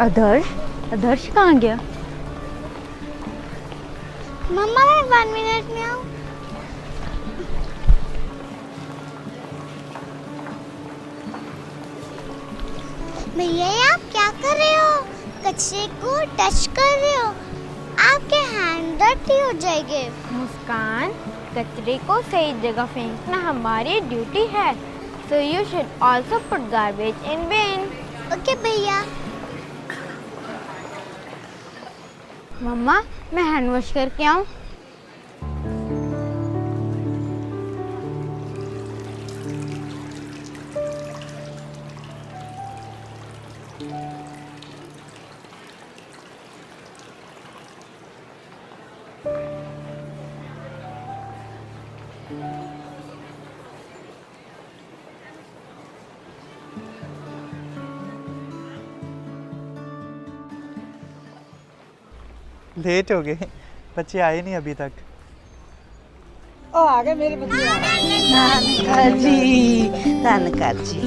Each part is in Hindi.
आदर्श आदर्श कहाँ गया? मम्मा मैं 1 मिनट में आऊँ। भैया ये आप क्या कर रहे हो? कचरे को टच कर रहे हो, आपके हैंड डर्टी हो जाएंगे। मुस्कान, कचरे को सही जगह फेंकना हमारी ड्यूटी है। So you should also put garbage in bin. Okay भैया। मम्मा मैं हैंड वॉश करके आऊँ? लेट हो गए, बच्चे आए नहीं अभी तक। ओ आ गए मेरे बच्चे। धनकर जी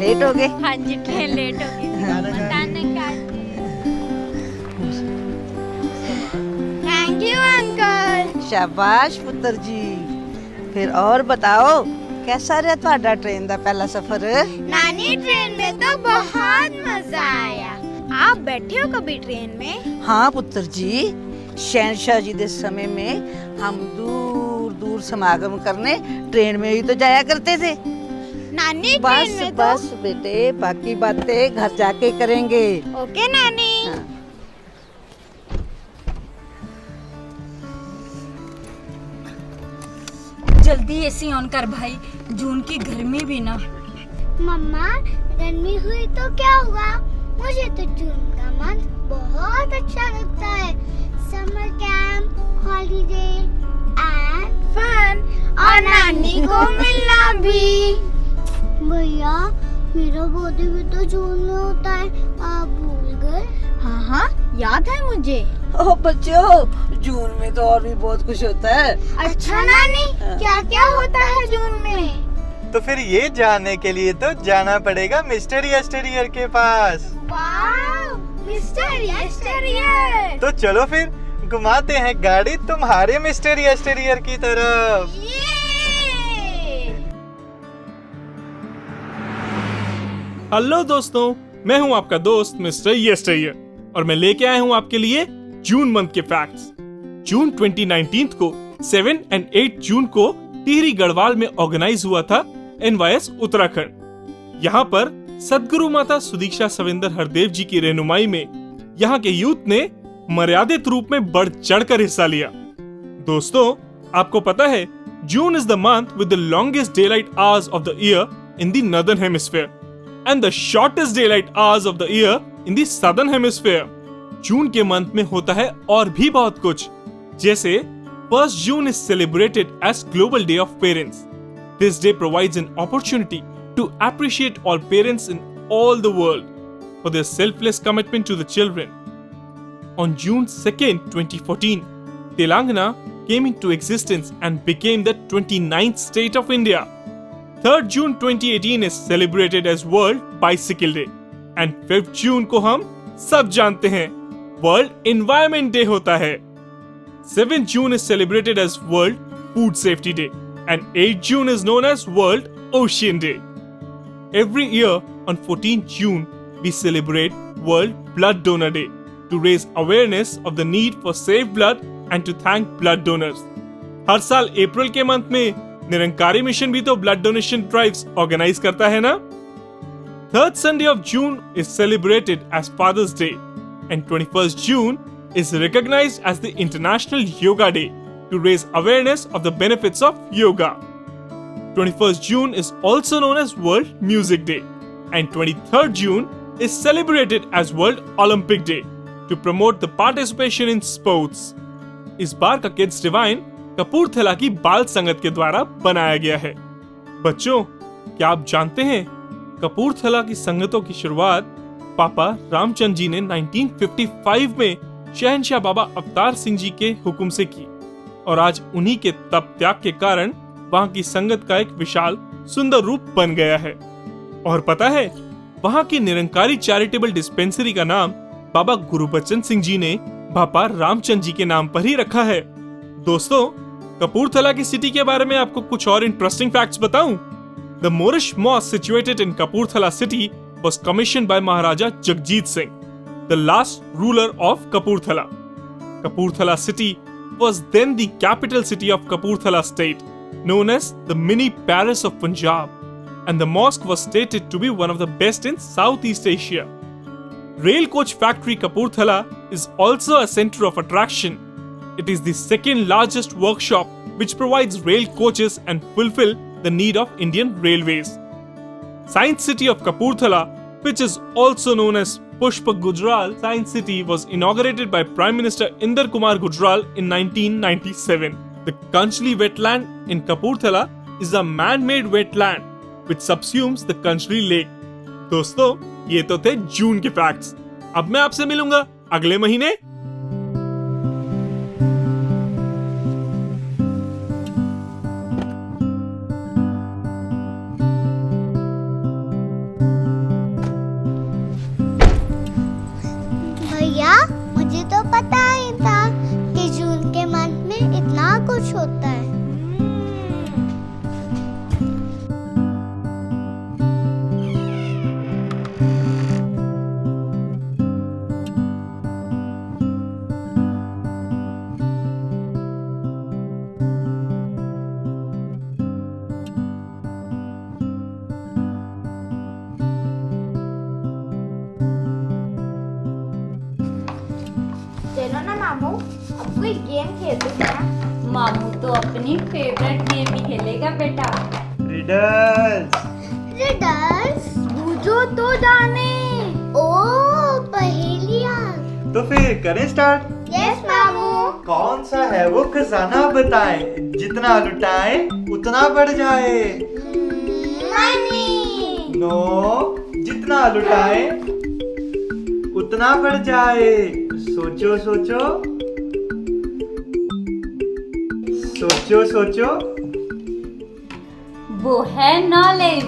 लेट हो गए। हाँ जी ट्रेन लेट हो गई। Thank you uncle. शाबाश पुत्र जी। फिर और बताओ कैसा रहा ਤੁਹਾਡਾ ट्रेन ਦਾ पहला सफर? नानी ट्रेन में तो बहुत मजा आया। आप बैठे हो कभी ट्रेन में? हाँ पुत्र जी, शहनशाह जी के समय में हम दूर दूर समागम करने ट्रेन में ही तो जाया करते थे। नानी बस ट्रेन में बस बेटे, बाकी बातें घर जाके करेंगे। तो ओके नानी। हाँ। जल्दी एसी ऑन कर भाई, जून की गर्मी भी ना। मम्मा गर्मी हुई तो क्या हुआ, मुझे तो जून का मंथ बहुत अच्छा लगता है। Summer camp, holiday and fun और नानी को मिलना भी। भैया मेरा बर्थडे भी तो जून में होता है, आप भूल गए? हाँ हाँ याद है मुझे। ओ बच्चों, जून में तो और भी बहुत कुछ होता है। अच्छा नानी, क्या क्या होता है जून में? तो फिर ये जानने के लिए तो जाना पड़ेगा मिस्टर यस्टरईयर के पास। वाव, मिस्टर यस्टरईयर। तो चलो फिर घुमाते हैं गाड़ी तुम्हारे मिस्टर यस्टरईयर की तरफ। हेलो दोस्तों, मैं हूं आपका दोस्त मिस्टर यस्टरईयर और मैं लेके आया हूं आपके लिए जून मंथ के फैक्ट्स। जून 2019 को 7 और 8 जून को टिहरी गढ़वाल में ऑर्गेनाइज हुआ था NYS उत्तराखंड। यहाँ पर सदगुरु माता सुदीक्षा सविंदर हरदेव जी की रहनुमाई में यहाँ के यूथ ने मर्यादित रूप में बढ़ चढ़कर हिस्सा लिया। दोस्तों, आपको पता है June is the month with the longest daylight hours of the year in the northern hemisphere and the shortest daylight hours of the year in the southern hemisphere. June के मंथ में होता है और भी बहुत कुछ, जैसे 1 June is celebrated as Global Day of Parents. This day provides an opportunity to appreciate all parents in all the world for their selfless commitment to the children. On June 2nd, 2014, Telangana came into existence and became the 29th state of India. 3rd June 2018 is celebrated as World Bicycle Day. And 5th June को हम सब जानते हैं World Environment Day होता है। 7th June is celebrated as World Food Safety Day and 8th June is known as World Ocean Day. Every year on 14th June we celebrate World Blood Donor Day to raise awareness of the need for safe blood and to thank blood donors. हर साल अप्रैल के मंथ में निरंकारी मिशन भी तो ब्लड डोनेशन ड्राइव्स ऑर्गेनाइज करता है ना। 3rd Sunday of June is celebrated as Father's Day and 21st June is recognized as the International Yoga Day to raise awareness of the benefits of yoga. 21st June is also known as World Music Day and 23rd June is celebrated as World Olympic Day to promote the participation in sports. इस बार का किड्स डिवाइन कपूरथला की बाल संगत के द्वारा बनाया गया है। बच्चों, क्या आप जानते हैं कपूरथला की संगतों की शुरुआत पापा रामचंद जी ने 1955 में शहनशाह बाबा अवतार सिंह जी के हुक्म से की और आज उन्हीं के तप त्याग के कारण वहाँ की संगत का एक विशाल सुंदर रूप बन गया है। और पता है वहाँ की निरंकारी चैरिटेबल डिस्पेंसरी का नाम बाबा गुरबचन सिंह जी ने बाबा रामचंद जी के नाम पर ही रखा है। दोस्तों, कपूरथला की सिटी के बारे में आपको कुछ और इंटरेस्टिंग फैक्ट्स बताऊं? The Moorish mosque situated in Kapurthala city was commissioned by Maharaja Jagjit Singh, the last ruler of Kapurthala. Kapurthala city was then the capital city of Kapurthala state, known as the mini Paris of Punjab, and the mosque was stated to be one of the best in Southeast Asia. Rail coach factory Kapurthala is also a center of attraction. It is the second largest workshop which provides rail coaches and fulfill the need of Indian Railways. Science City of Kapurthala, which is also known as Pushpa Gujral Science City, was inaugurated by Prime Minister Inder Kumar Gujral in 1997. The Kanchli wetland in Kapurthala is a man-made wetland which subsumes the Kanchli Lake. दोस्तों, ये तो थे जून के फैक्ट्स। अब मैं आपसे मिलूंगा अगले महीने। भैया, मुझे तो पता ही था कि जून के मंथ में इतना कुछ होता है। चलो ना मामू, अब कोई गेम खेलते हैं। मामू तो अपनी फेवरेट गेम ही खेलेगा बेटा। रिडल्स। रिडल्स? बूझो तो जाने। ओ, पहेलियाँ। तो फिर करें स्टार्ट। यस मामू। कौन सा है वो खजाना बताएं, जितना लुटाएं उतना बढ़ जाए। मनी। नो, जितना लुटाएं उतना बढ़ जाए। सोचो सोचो सोचो सोचो। वो है नॉलेज।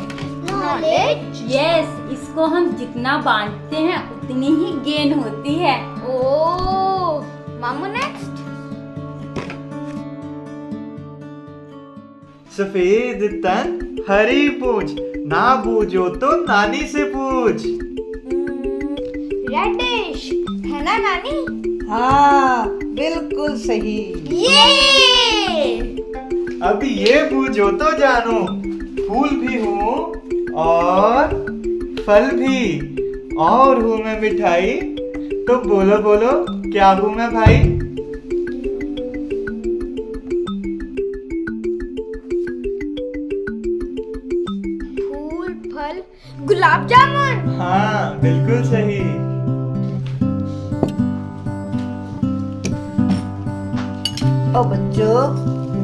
नॉलेज? यस, इसको हम जितना बांटते हैं उतनी ही गेन होती है। ओ, मामू नेक्स्ट। सफेद तन हरी पूछ, ना बूझो तो नानी से पूछ। रेडिश है ना नानी? हाँ, बिल्कुल सही। ये अब ये बूझो तो जानो, फूल भी हूँ और फल भी, और हूँ मैं मिठाई, तो बोलो बोलो क्या हूँ मैं भाई। फूल फल गुलाब जामुन। हाँ, बिल्कुल सही। ओ बच्चों,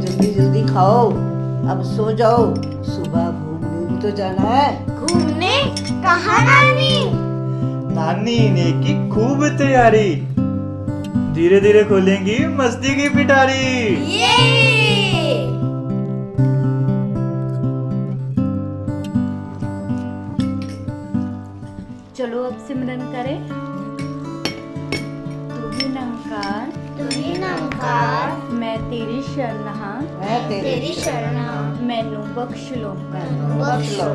जल्दी जल्दी खाओ, अब सो जाओ, सुबह घूमने भी तो जाना है। घूमने कहाँ नानी? नानी ने की खूब तैयारी, धीरे धीरे खोलेंगी मस्ती की पिटारी। ये चलो अब सिमरन करें। तू ही निरंकार, तू ही निरंकार, मैं तेरी शरण हाँ, मैं तेरी शरण मैनू बख्श लो कर। बख्श लो।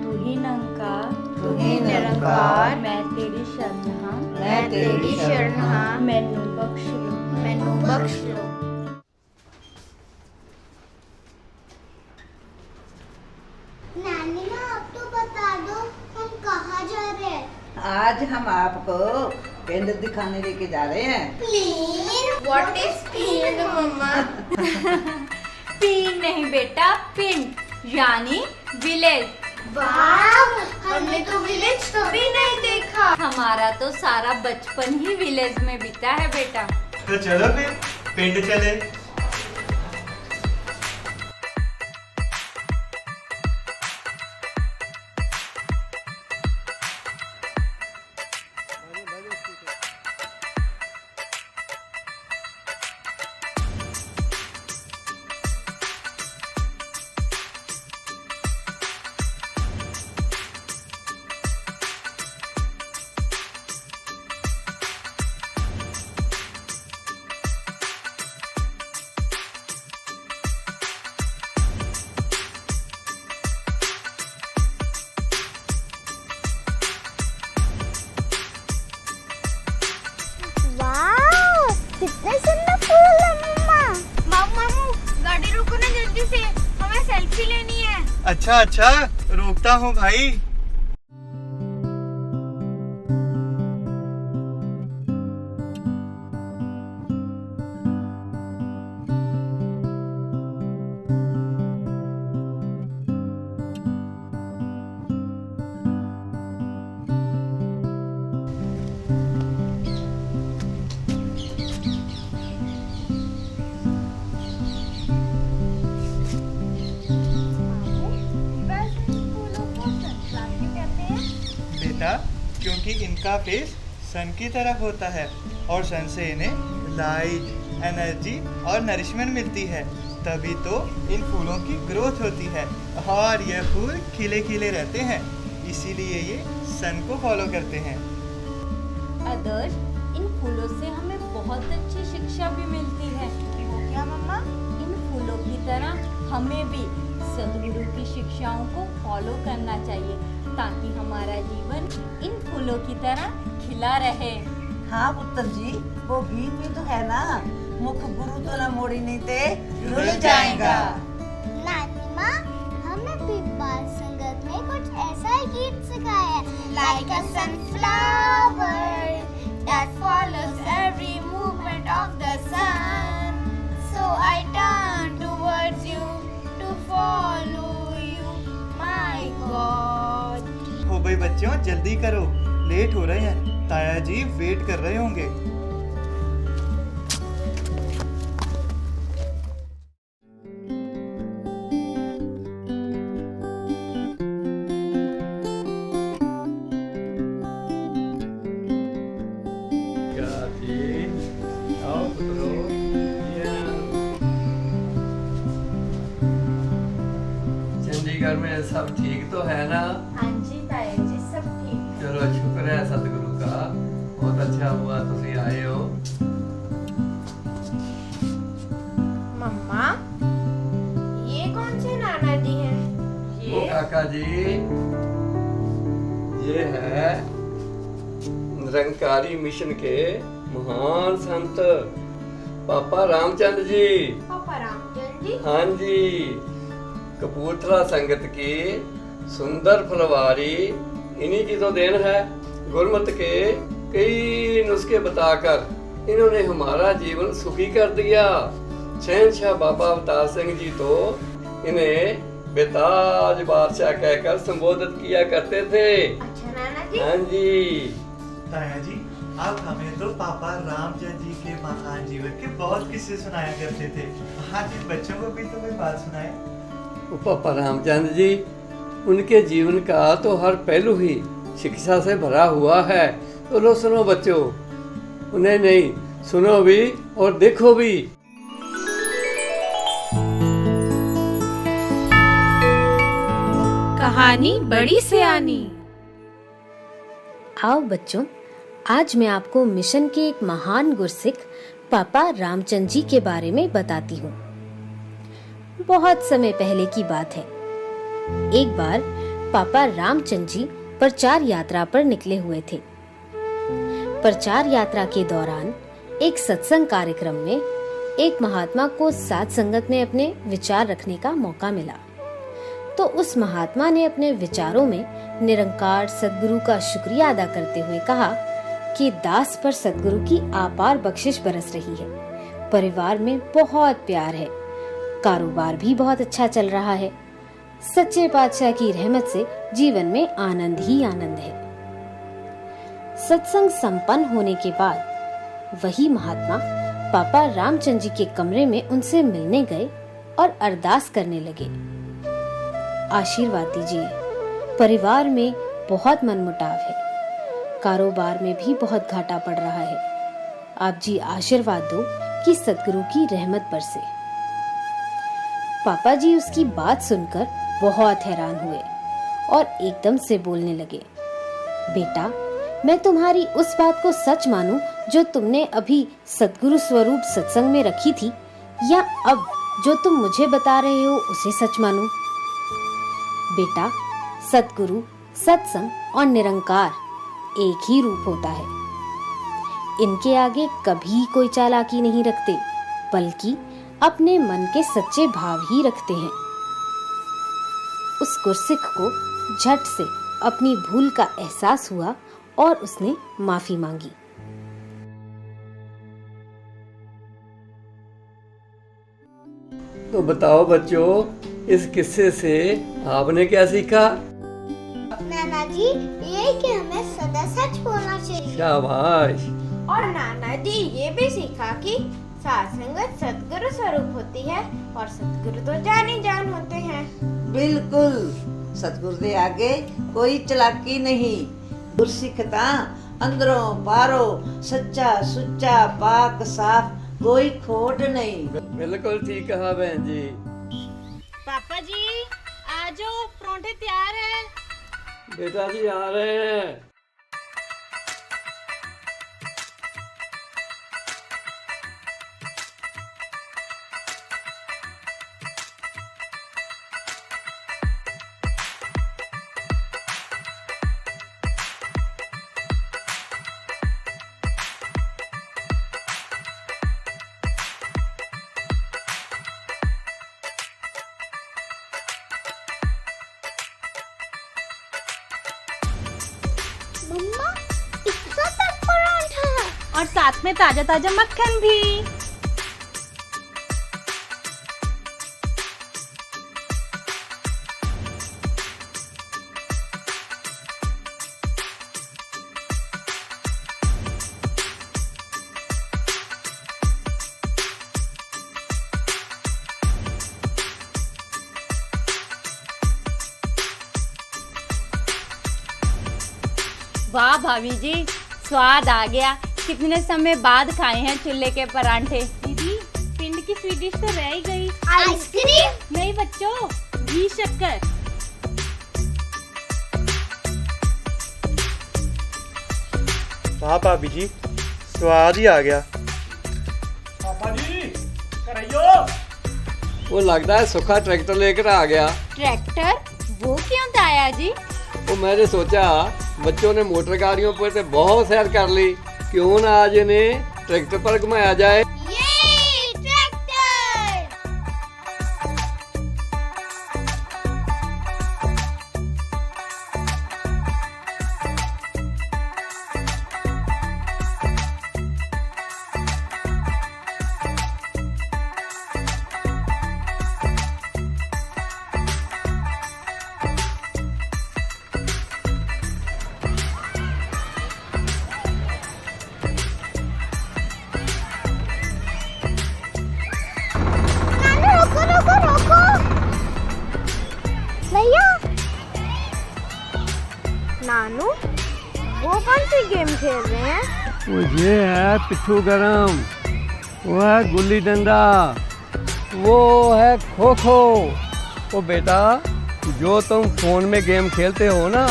तू ही निरंकार, तू ही निरंकार, मैं तेरी शरण हाँ, मैं तेरी शरण हाँ, मैनू बख्श लो। मैनू बख्श लो। नानी माँ, आप तो बता दो हम कहाँ जा रहे हैं। आज हम आपको पिंड दिखाने लेके जा रहे हैं। प्लीज। व्हाट इज फील्ड मम्मा? पिंड नहीं बेटा, पिंड यानी विलेज। वाव, हमने तो विलेज कभी नहीं देखा। हमारा तो सारा बचपन ही विलेज में बीता है बेटा। तो चलो फिर पिंड चले। अच्छा अच्छा, रोकता हूँ भाई। बेटा, क्योंकि इनका फेस सन की तरह होता है और सन से इन्हें लाइट, एनर्जी और नरिशमेंट मिलती है, तभी तो इन फूलों की ग्रोथ होती है और ये फूल खिले खिले रहते हैं, इसीलिए ये सन को फॉलो करते हैं। आदर्श, इन फूलों से हमें बहुत अच्छी शिक्षा भी मिलती है। वो क्या मम्मा? इन फूलों की तरह हमें भी सद्गुरु की शिक्षाओं को फॉलो करना चाहिए ताकि हमारा जीवन इन फूलों की तरह खिला रहे। हाँ पुत्र जी, वो गीत भी तो है ना, मुख गुरु तो न मोड़ी नहीं ते रुल जाएगा। नानी माँ, हमें भी बाल संगत में कुछ ऐसा ही गीत सिखाया है। Like a sunflower that follows every movement of the sun, so I turn towards you to follow you, my God. हो भाई बच्चों, जल्दी करो, लेट हो रहे हैं, ताया जी वेट कर रहे होंगे। चंडीगढ़ में सब ठीक तो है ना? हाँ जी ताया जी, सब ठीक। चलो शुक्र है सतगुरु का, बहुत अच्छा हुआ तुसी आए हो। मम्मा, ये कौन से नाना जी हैं? ओ काका जी, ये है निरंकारी मिशन के महान संत पापा रामचंद्र जी। पापा रामचंद्र जी? हाँ जी, कपूरथला संगत की सुंदर फुलवारी इन्हीं की तो देन है। गुरमत के कई नुस्खे बताकर इन्होंने हमारा जीवन सुखी कर दिया। शहंशाह बाबा अवतार सिंह जी तो इन्हें बेताज बादशाह कहकर संबोधित किया करते थे। अच्छा नाना जी। हाँ जी। ताया जी, आप हमें तो पापा रामचंद्र जी के महान जीवन के बहुत किस्से सुनाया करते थे, आज इन बच्चों को भी तो कोई बात सुनाए। पापा रामचंद्र जी, उनके जीवन का तो हर पहलू ही शिक्षा से भरा हुआ है। तो लो सुनो बच्चों, उन्हें नहीं सुनो भी और देखो भी। कहानी बड़ी सयानी। आओ बच्चों, आज मैं आपको मिशन के एक महान गुरसिख पापा रामचंद्र जी के बारे में बताती हूँ। बहुत समय पहले की बात है। एक बार पापा रामचंद्र जी प्रचार यात्रा पर निकले हुए थे। प्रचार यात्रा के दौरान एक सत्संग कार्यक्रम में एक महात्मा को साथ संगत में अपने विचार रखने का मौका मिला। तो उस महात्मा ने अपने विचारों में निरंकार सद्गुरु का शुक्रिया अदा करते हुए कहा कि दास पर सद्गुरु की अपार बख्शिश बरस रही है, परिवार में बहुत प्यार है, कारोबार भी बहुत अच्छा चल रहा है, सच्चे पातशाह की रहमत से जीवन में आनंद ही आनंद है। सत्संग संपन्न होने के बाद वही महात्मा पापा रामचंद्र जी के कमरे में उनसे मिलने गए और अरदास करने लगे। आशीर्वाद दीजिए, परिवार में बहुत मनमुटाव है, कारोबार में भी बहुत घाटा पड़ रहा है, आप जी आशीर्वाद दो कि सद्गुरु की रहमत बरसे। पापा जी उसकी बात सुनकर बहुत हैरान हुए और एकदम से बोलने लगे, बेटा, मैं तुम्हारी उस बात को सच मानूं जो तुमने अभी सद्गुरु स्वरूप सत्संग में रखी थी, या अब जो तुम मुझे बता रहे हो उसे सच मानूं? बेटा, सद्गुरु, सत्संग और निरंकार एक ही रूप होता है। इनके आगे कभी कोई चालाकी नहीं रखते, बल्कि अपने मन के सच्चे भाव ही रखते हैं। उस गुरसिख को झट से अपनी भूल का एहसास हुआ और उसने माफी मांगी। तो बताओ बच्चों, इस किस्से से आपने क्या सीखा? नाना जी, ये कि हमें सदा सच बोलना चाहिए। शाबाश। और नाना जी ये भी सीखा कि साथ संगत सतगुरु स्वरूप होती है और सतगुरु तो जानी जान होते हैं। बिल्कुल, सतगुरु दे आगे कोई चलाकी नहीं। गुरसिख तां अंदरों बाहरों सच्चा सुच्चा पाक साफ, कोई खोट नहीं। बिल्कुल ठीक कहा बहन जी। पापा जी आ जाओ, परांठे तैयार है। बेटा जी आ रहे हैं। मम्मा, इतना तक पराठा और साथ में ताजा ताजा मक्खन भी। वाह भाभी जी, स्वाद आ गया। कितने समय बाद खाए हैं चूल्हे के परांठे। दीदी, पिंड की स्वीट डिश तो रह ही गई। आइसक्रीम? नहीं बच्चों, घी शक्कर। वाह भाभी जी, स्वाद ही आ गया। पापा जी करैयो। वो लगता है सुखा ट्रैक्टर लेकर आ गया। ट्रैक्टर? वो क्यों ताया जी? तो मैंने सोचा बच्चों ने मोटर गाड़ियों पर से बहुत सैर कर ली, क्यों ना आज इन्हें ट्रैक्टर पर घुमाया जाए। ये ट्रैक्टर! नानू, रुको रुको रुको। भैया, नानू वो कौन सी गेम खेल रहे हैं? वो ये है पिट्ठू गरम, वो है गुल्ली डंडा, वो है खो खो। ओ बेटा, जो तुम फोन में गेम खेलते हो ना,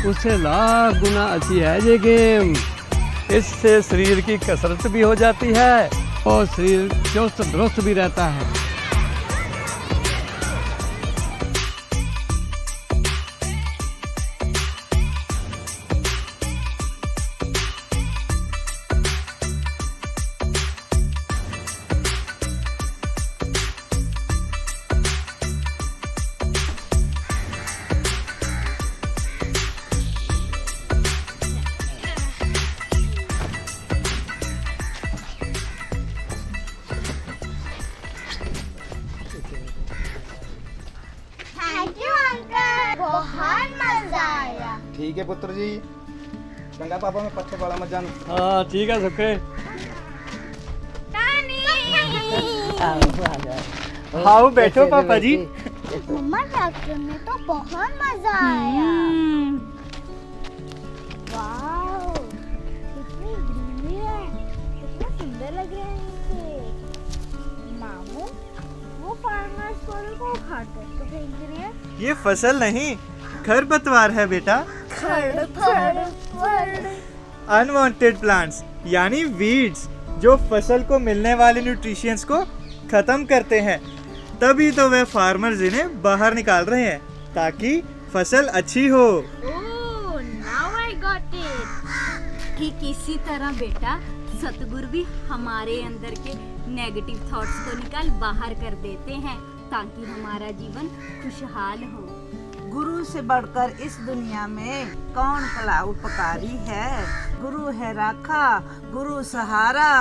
उससे लाख गुना अच्छी है ये गेम। इससे शरीर की कसरत भी हो जाती है और शरीर चुस्त दुरुस्त भी रहता है। थैंक यू अंकल, बहुत मजा आया। ठीक है पुत्र जी, चंगा पापा मैं पत्ते बड़ा मत जान। हाँ ठीक है सुखे। आओ बैठो पापा जी। मम्मा, ट्रैक्टर में तो बहुत मजा आया। वाओ, कितनी ग्रीनरी है, कितना सुंदर लग रहे हैं ये। मामू, वो फार्मर्स को उखाड़कर तो फेंक रही है। ये फसल नहीं, खरपतवार है बेटा। अनवांटेड प्लांट्स यानी वीड्स, जो फसल को मिलने वाले न्यूट्रिशंस को खत्म करते हैं। तभी तो वे फार्मर्स इन्हें बाहर निकाल रहे हैं ताकि फसल अच्छी हो। ओह, नाउ आई गॉट इट। ठीक इसी तरह बेटा, सतगुरु भी हमारे अंदर के नेगेटिव थॉट्स को निकाल बाहर कर देते हैं ताकि हमारा जीवन खुशहाल हो। गुरु से बढ़कर इस दुनिया में कौन भला उपकारी है। गुरु है राखा, गुरु सहारा,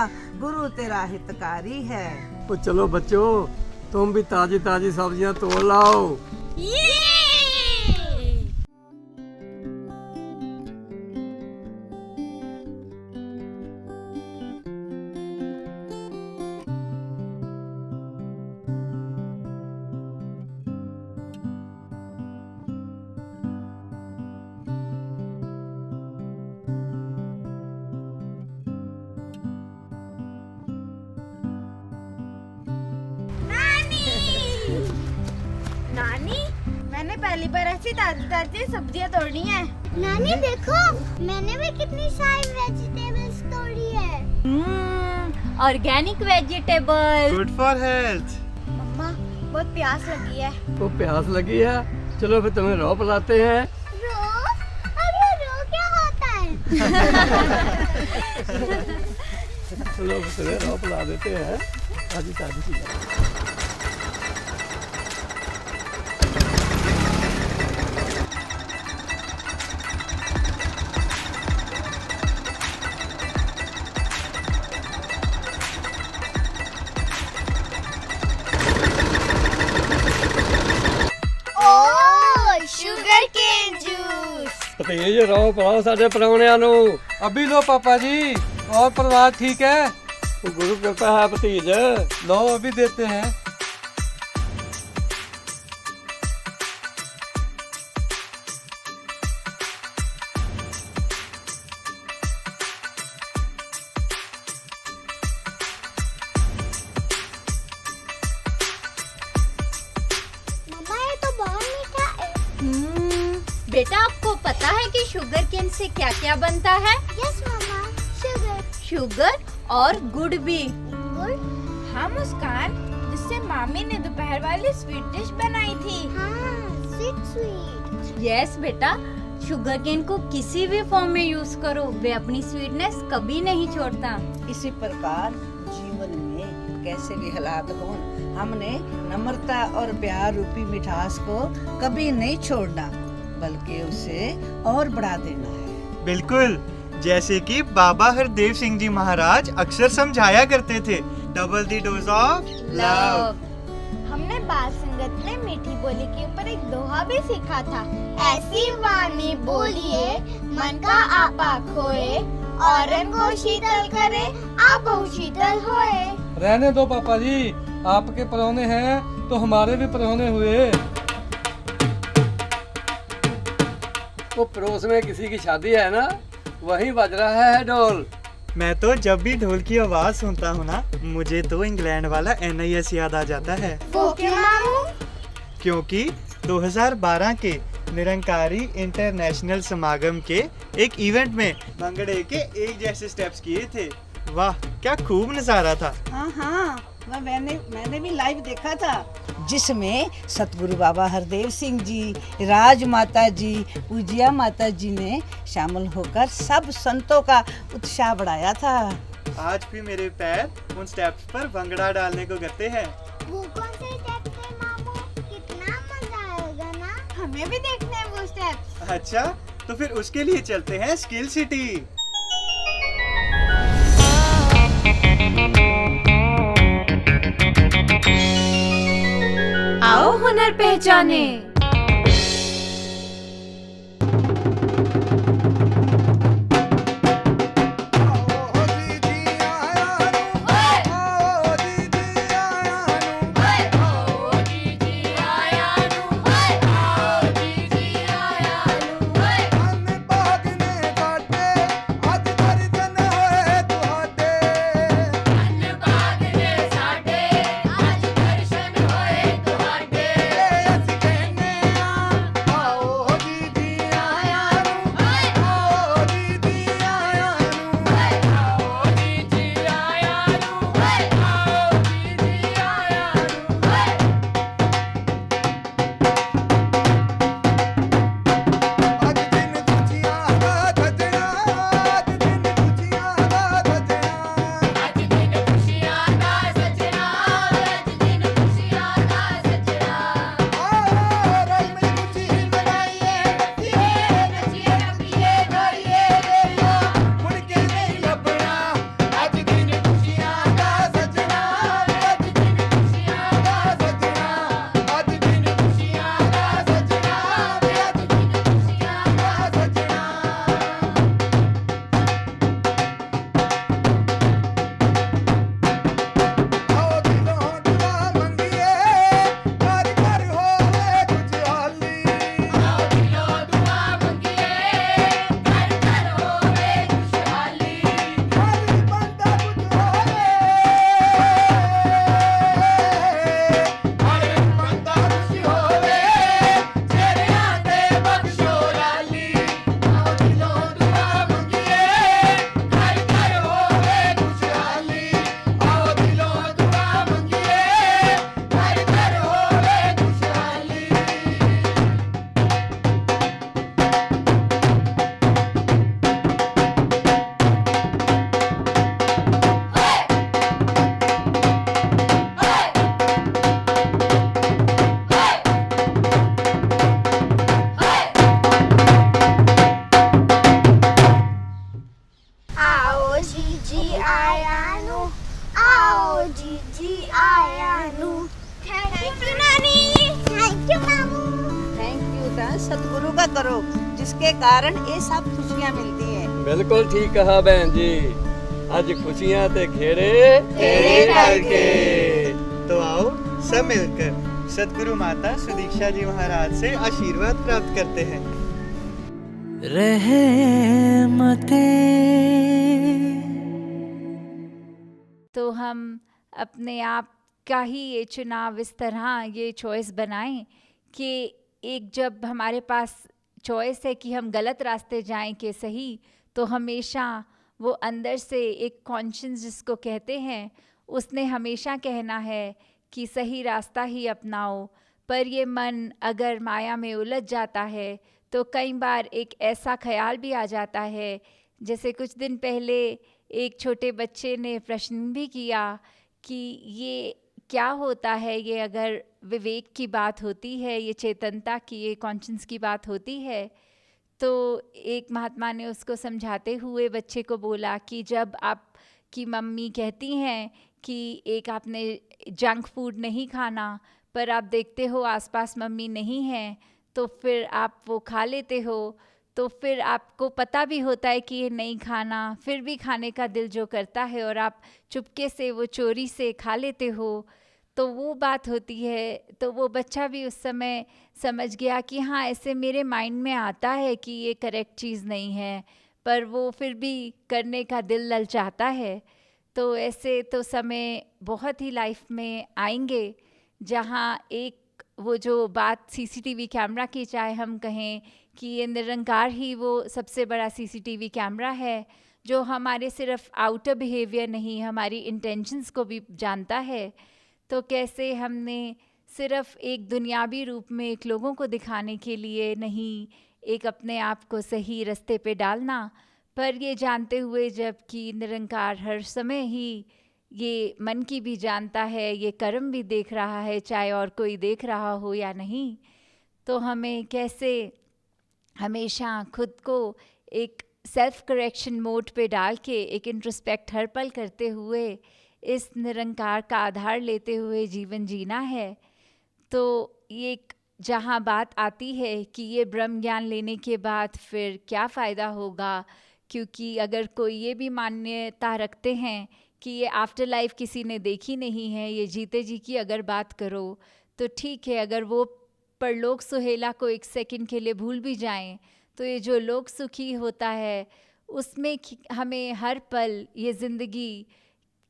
गुरु तेरा हितकारी है। तो चलो बच्चों, तुम भी ताजी ताजी सब्जियां तोड़ लाओ। नानी, मैंने पहली बार ऐसी ताजी ताजी सब्जियां तोड़नी है। नानी देखो, मैंने भी कितनी सारी वेजिटेबल्स तोड़ी है। Organic vegetable. Good for health. मम्मा, बहुत प्यास लगी है। तो प्यास लगी है, चलो फिर तुम्हें रॉ पिलाते हैं। रो? अरे रो क्या होता है? चलो फिर तुम्हें रॉ पिला देते हैं, ताजी ताजी चीजें। Sugar cane juice. भतीज रॉ पिलाओ साडे परौणिਆਂ ਨੂੰ। अभी लो पापा जी। और परिवार ठीक है? गुरु कृपा है भतीज। लो अभी देते हैं। मम्मा ये तो बहुत मीठा है। बेटा, आपको पता है कि शुगर केन से क्या क्या बनता है? यस मम्मा, शुगर। शुगर और गुड़ भी। गुड? हाँ मुस्कान, जिससे मामी ने दोपहर वाली स्वीट डिश बनाई थी। हाँ, स्वीट। यस बेटा, शुगर केन को किसी भी फॉर्म में यूज करो, वे अपनी स्वीटनेस कभी नहीं छोड़ता। इसी प्रकार जीवन में कैसे भी हालात हो, हमने नम्रता और प्यार रूपी मिठास को कभी नहीं छोड़ना, बल्कि उसे और बढ़ा देना है। बिल्कुल, जैसे कि बाबा हरदेव सिंह जी महाराज अक्सर समझाया करते थे, double the dose of love. हमने बाल संगत में मीठी बोली के ऊपर एक दोहा भी सीखा था। ऐसी वाणी बोलिए, मन का आपा खोए, औरन को शीतल करे, आप बहु शीतल होए। रहने दो पापा जी, आपके परौने हैं तो हमारे भी परौने हुए। वो पड़ोस में किसी की शादी है ना, वहीं बज रहा है ढोल। मैं तो जब भी ढोल की आवाज सुनता हूँ ना, मुझे तो इंग्लैंड वाला NIS याद आ जाता है। वो क्यों मामू? क्योंकि 2012 के निरंकारी इंटरनेशनल समागम के एक इवेंट में भंगड़े के एक जैसे स्टेप्स किए थे। वाह, क्या खूब नजारा था। हाँ, वह मैंने भी लाइव देखा था, जिसमें सतगुरु बाबा हरदेव सिंह जी, राज माता जी, पूजिया माता जी ने शामिल होकर सब संतों का उत्साह बढ़ाया था। आज भी मेरे पैर उन स्टेप्स पर भंगड़ा डालने को कहते हैं। वो कौन से स्टेप थे मामू? कितना मजा आएगा ना। हमें भी देखने हैं वो स्टेप्स। अच्छा, तो फिर उसके लिए चलते हैं स्किल सिटी। आओ हुनर पहचाने। सतगुरु का करो, जिसके कारण ये सब खुशियाँ मिलती हैं। बिल्कुल ठीक कहा बहन जी। आज खुशियां ते खेड़े तेरे करके। तो आओ सब मिलकर सतगुरु माता सुदीक्षा जी महाराज से आशीर्वाद प्राप्त करते हैं। तो हम अपने आप का ही ये चुनाव इस तरह ये चॉइस बनाएं कि एक जब हमारे पास चॉइस है कि हम गलत रास्ते जाएं कि सही, तो हमेशा वो अंदर से एक कॉन्शियस जिसको कहते हैं, उसने हमेशा कहना है कि सही रास्ता ही अपनाओ। पर ये मन अगर माया में उलझ जाता है तो कई बार एक ऐसा ख्याल भी आ जाता है, जैसे कुछ दिन पहले एक छोटे बच्चे ने प्रश्न भी किया कि ये क्या होता है, ये अगर विवेक की बात होती है, ये चेतनता की, ये कॉन्शियस की बात होती है, तो एक महात्मा ने उसको समझाते हुए बच्चे को बोला कि जब आपकी मम्मी कहती हैं कि एक आपने जंक फूड नहीं खाना, पर आप देखते हो आसपास मम्मी नहीं है, तो फिर आप वो खा लेते हो, तो फिर आपको पता भी होता है कि ये नहीं खाना, फिर भी खाने का दिल जो करता है और आप चुपके से वो चोरी से खा लेते हो, तो वो बात होती है। तो वो बच्चा भी उस समय समझ गया कि हाँ, ऐसे मेरे माइंड में आता है कि ये करेक्ट चीज़ नहीं है, पर वो फिर भी करने का दिल ललचाता है। तो ऐसे तो समय बहुत ही लाइफ में आएंगे जहाँ एक वो जो बात सीसीटीवी कैमरा की, चाहे हम कहें कि ये निरंकार ही वो सबसे बड़ा सीसीटीवी कैमरा है जो हमारे सिर्फ आउटर बिहेवियर नहीं, हमारी इंटेंशंस को भी जानता है। तो कैसे हमने सिर्फ एक दुनियावी रूप में एक लोगों को दिखाने के लिए नहीं, एक अपने आप को सही रास्ते पे डालना, पर ये जानते हुए जबकि निरंकार हर समय ही ये मन की भी जानता है, ये कर्म भी देख रहा है, चाहे और कोई देख रहा हो या नहीं। तो हमें कैसे हमेशा खुद को एक सेल्फ करेक्शन मोड पे डाल के एक इंट्रोस्पेक्ट हर पल करते हुए इस निरंकार का आधार लेते हुए जीवन जीना है। तो ये जहाँ बात आती है कि ये ब्रह्म ज्ञान लेने के बाद फिर क्या फ़ायदा होगा, क्योंकि अगर कोई ये भी मान्यता रखते हैं कि ये आफ्टर लाइफ किसी ने देखी नहीं है, ये जीते जी की अगर बात करो तो ठीक है, अगर वो परलोक सुहेला को एक सेकंड के लिए भूल भी जाएं, तो ये जो लोक सुखी होता है उसमें हमें हर पल, ये ज़िंदगी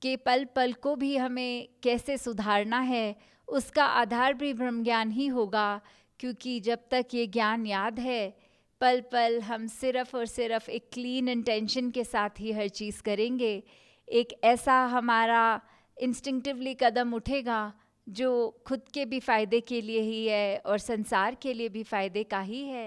के पल पल को भी हमें कैसे सुधारना है, उसका आधार भी ब्रह्म ज्ञान ही होगा। क्योंकि जब तक ये ज्ञान याद है, पल पल हम सिर्फ़ और सिर्फ एक क्लीन इंटेंशन के साथ ही हर चीज़ करेंगे। एक ऐसा हमारा इंस्टिंक्टिवली कदम उठेगा जो खुद के भी फ़ायदे के लिए ही है और संसार के लिए भी फ़ायदे का ही है।